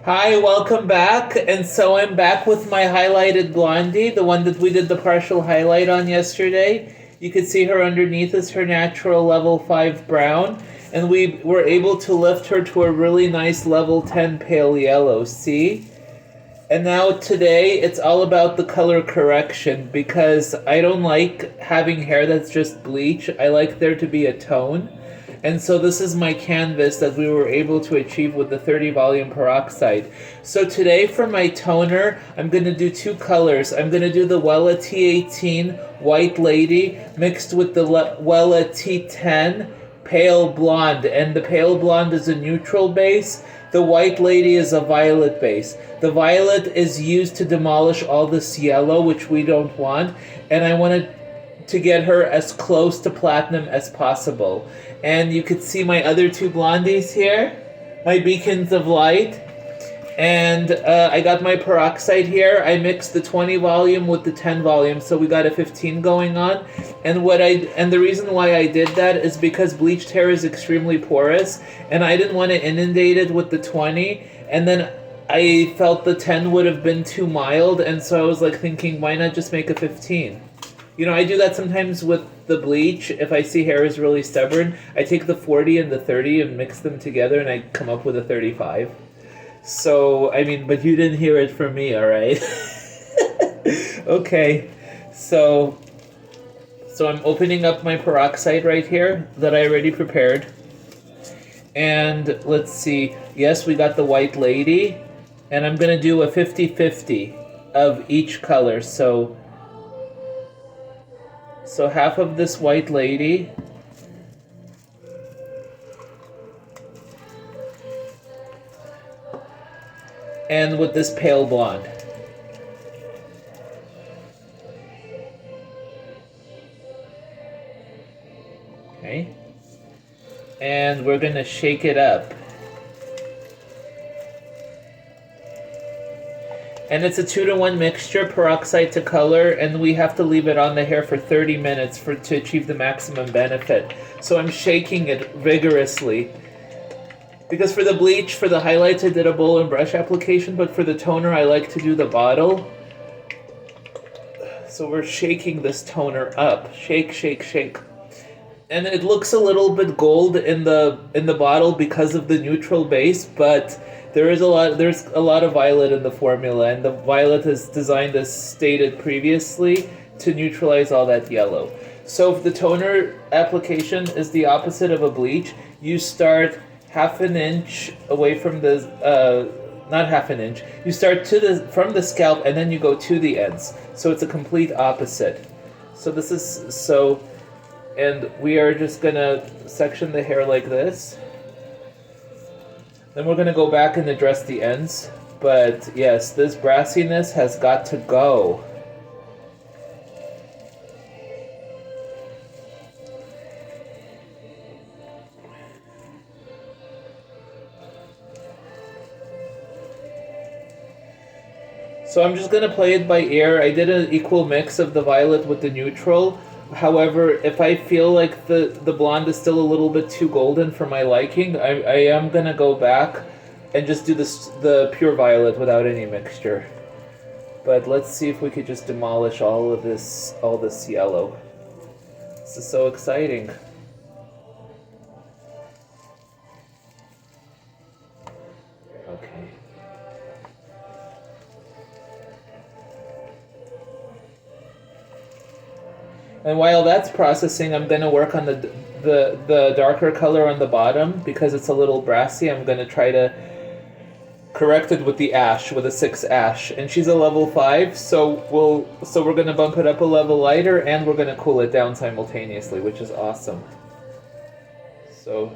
Hi, welcome back. And so I'm back with my highlighted blondie, the one that we did the partial highlight on yesterday. You can see her underneath is her natural level 5 brown. And we were able to lift her to a really nice level 10 pale yellow, see? And now today it's all about the color correction because I don't like having hair that's just bleach. I like there to be a tone. And so this is my canvas that we were able to achieve with the 30 volume peroxide. So today for my toner, I'm going to do two colors. I'm going to do the Wella T18 White Lady mixed with the Wella T10 Pale Blonde. And the Pale Blonde is a neutral base. The White Lady is a violet base. The violet is used to demolish all this yellow, which we don't want. And I wanted to get her as close to platinum as possible. And you could see my other two blondies here, my beacons of light. And I got my peroxide here. I mixed the 20 volume with the 10 volume, so we got a 15 going on. And the reason why I did that is because bleached hair is extremely porous, and I didn't want to inundate it with the 20. And then I felt the 10 would have been too mild, and so I was like thinking, why not just make a 15? You know, I do that sometimes with the bleach. If I see hair is really stubborn, I take the 40 and the 30 and mix them together, and I come up with a 35. So, I mean, but you didn't hear it from me, all right? Okay, so I'm opening up my peroxide right here that I already prepared. And let's see. Yes, we got the White Lady, and I'm going to do a 50-50 of each color. So half of this White Lady. And with this Pale Blonde. Okay. And we're going to shake it up. And it's a 2-to-1 mixture, peroxide to color, and we have to leave it on the hair for 30 minutes to achieve the maximum benefit. So I'm shaking it vigorously. Because for the bleach, for the highlights, I did a bowl and brush application, but for the toner, I like to do the bottle. So we're shaking this toner up. Shake, shake, shake. And it looks a little bit gold in the bottle because of the neutral base, but there's a lot of violet in the formula, and the violet is designed as stated previously to neutralize all that yellow. So if the toner application is the opposite of a bleach, you start half an inch away from the not half an inch. You start from the scalp and then you go to the ends. So it's a complete opposite. So this is so, and we are just gonna section the hair like this. Then we're gonna go back and address the ends. But yes, this brassiness has got to go. So I'm just going to play it by ear. I did an equal mix of the violet with the neutral. However, if I feel like the blonde is still a little bit too golden for my liking, I am going to go back and just do the pure violet without any mixture. But let's see if we could just demolish all this yellow. This is so exciting. Okay. And while that's processing, I'm going to work on the darker color on the bottom because it's a little brassy. I'm going to try to correct it with the ash, with a 6 ash. And she's a level 5, so we're going to bump it up a level lighter and we're going to cool it down simultaneously, which is awesome. So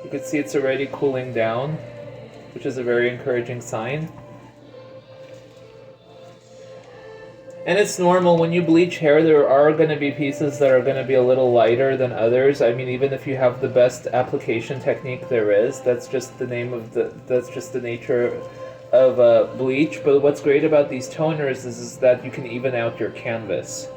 you can see it's already cooling down, which is a very encouraging sign. And it's normal, when you bleach hair, there are going to be pieces that are going to be a little lighter than others. I mean, even if you have the best application technique there is, that's just the nature of bleach, but what's great about these toners is that you can even out your canvas.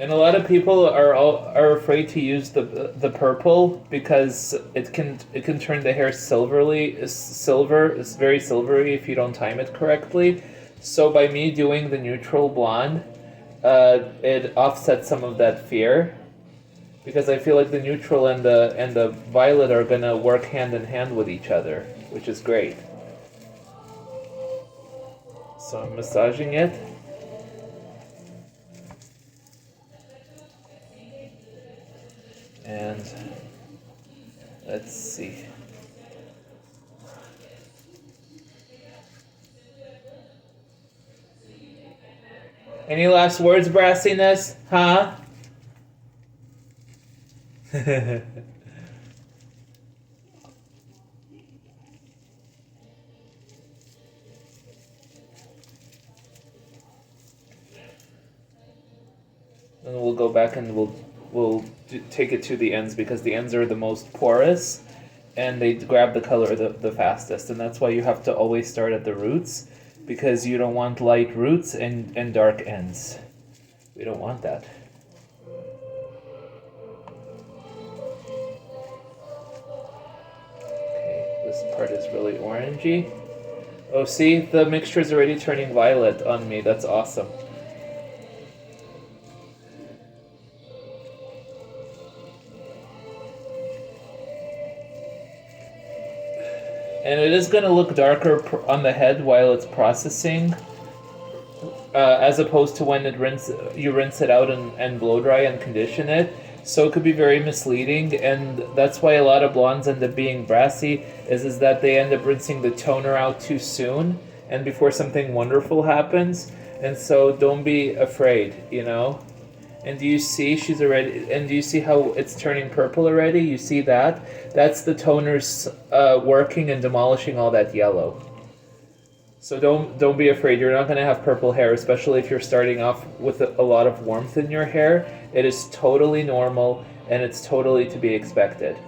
And a lot of people are afraid to use the purple because it can turn the hair silver. It's very silvery if you don't time it correctly. So by me doing the neutral blonde, it offsets some of that fear, because I feel like the neutral and the violet are gonna work hand in hand with each other, which is great. So I'm massaging it. And let's see. Any last words, Brassiness? Huh? And we'll go back and we'll take it to the ends, because the ends are the most porous and they grab the color the fastest, and that's why you have to always start at the roots, because you don't want light roots and dark ends. We don't want that. Okay, this part is really orangey. Oh, see, the mixture is already turning violet on me. That's awesome. And it is going to look darker on the head while it's processing, as opposed to when you rinse it out and blow dry and condition it. So it could be very misleading, and that's why a lot of blondes end up being brassy, is that they end up rinsing the toner out too soon and before something wonderful happens. And so don't be afraid, you know? And do you see she's already? And do you see how it's turning purple already? You see that? That's the toners working and demolishing all that yellow. So don't be afraid. You're not going to have purple hair, especially if you're starting off with a lot of warmth in your hair. It is totally normal, and it's totally to be expected.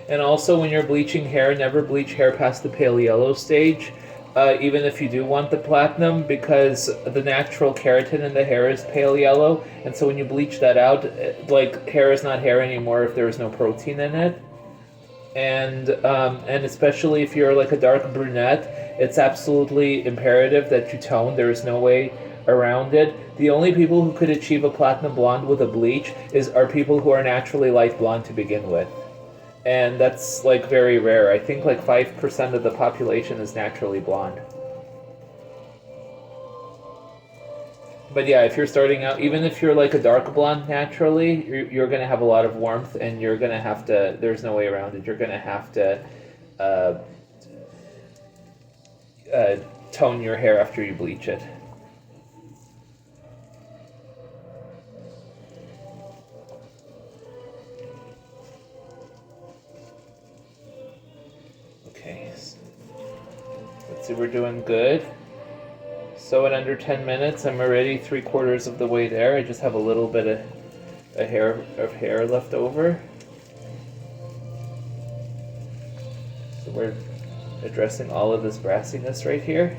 And also, when you're bleaching hair, never bleach hair past the pale yellow stage, even if you do want the platinum, because the natural keratin in the hair is pale yellow, and so when you bleach that out, like, hair is not hair anymore if there is no protein in it. And especially if you're like a dark brunette, it's absolutely imperative that you tone. There is no way around it. The only people who could achieve a platinum blonde with a bleach are people who are naturally light blonde to begin with. And that's like very rare. I think like 5% of the population is naturally blonde. But yeah, if you're starting out, even if you're like a dark blonde naturally, you're going to have a lot of warmth, and you're going to have to, there's no way around it, you're going to have to tone your hair after you bleach it. Let's see, we're doing good. So in under 10 minutes, I'm already 3/4 of the way there. I just have a little bit of hair left over. So we're addressing all of this brassiness right here.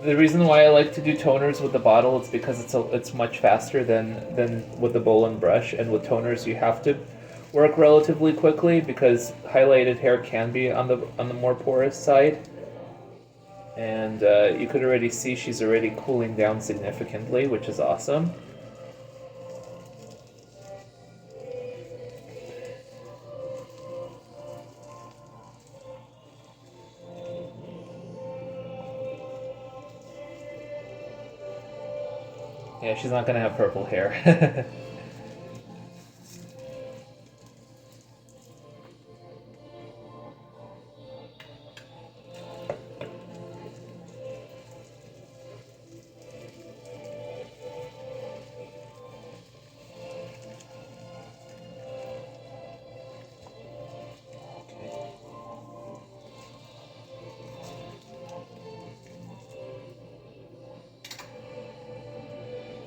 The reason why I like to do toners with the bottle is because it's much faster than with the bowl and brush. And with toners, you have to work relatively quickly, because highlighted hair can be on the more porous side. And you could already see she's already cooling down significantly, which is awesome. Yeah, she's not gonna have purple hair.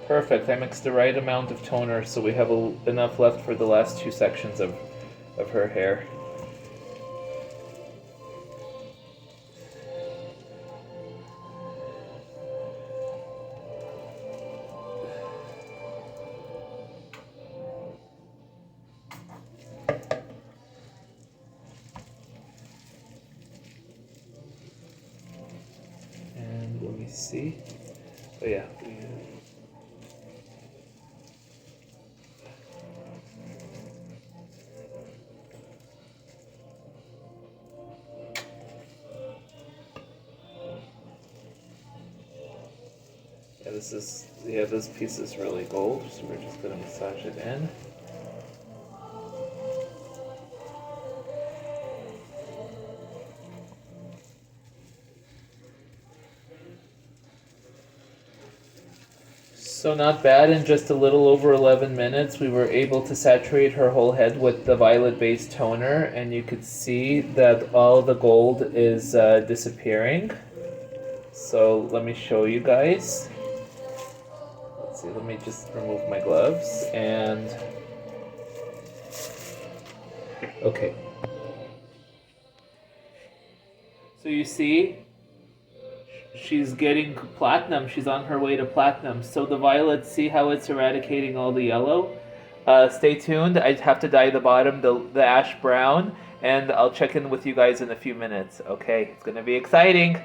Perfect. I mixed the right amount of toner, so we have enough left for the last two sections of her hair. And let me see. Oh yeah. This piece is really gold, so we're just gonna massage it in. So not bad, in just a little over 11 minutes we were able to saturate her whole head with the violet-based toner, and you could see that all the gold is disappearing. So let me show you guys. Let's see, let me just remove my gloves, and okay. So you see, she's getting platinum. She's on her way to platinum. So the violet, see how it's eradicating all the yellow? Stay tuned. I have to dye the bottom, the ash brown, and I'll check in with you guys in a few minutes. Okay, it's gonna be exciting.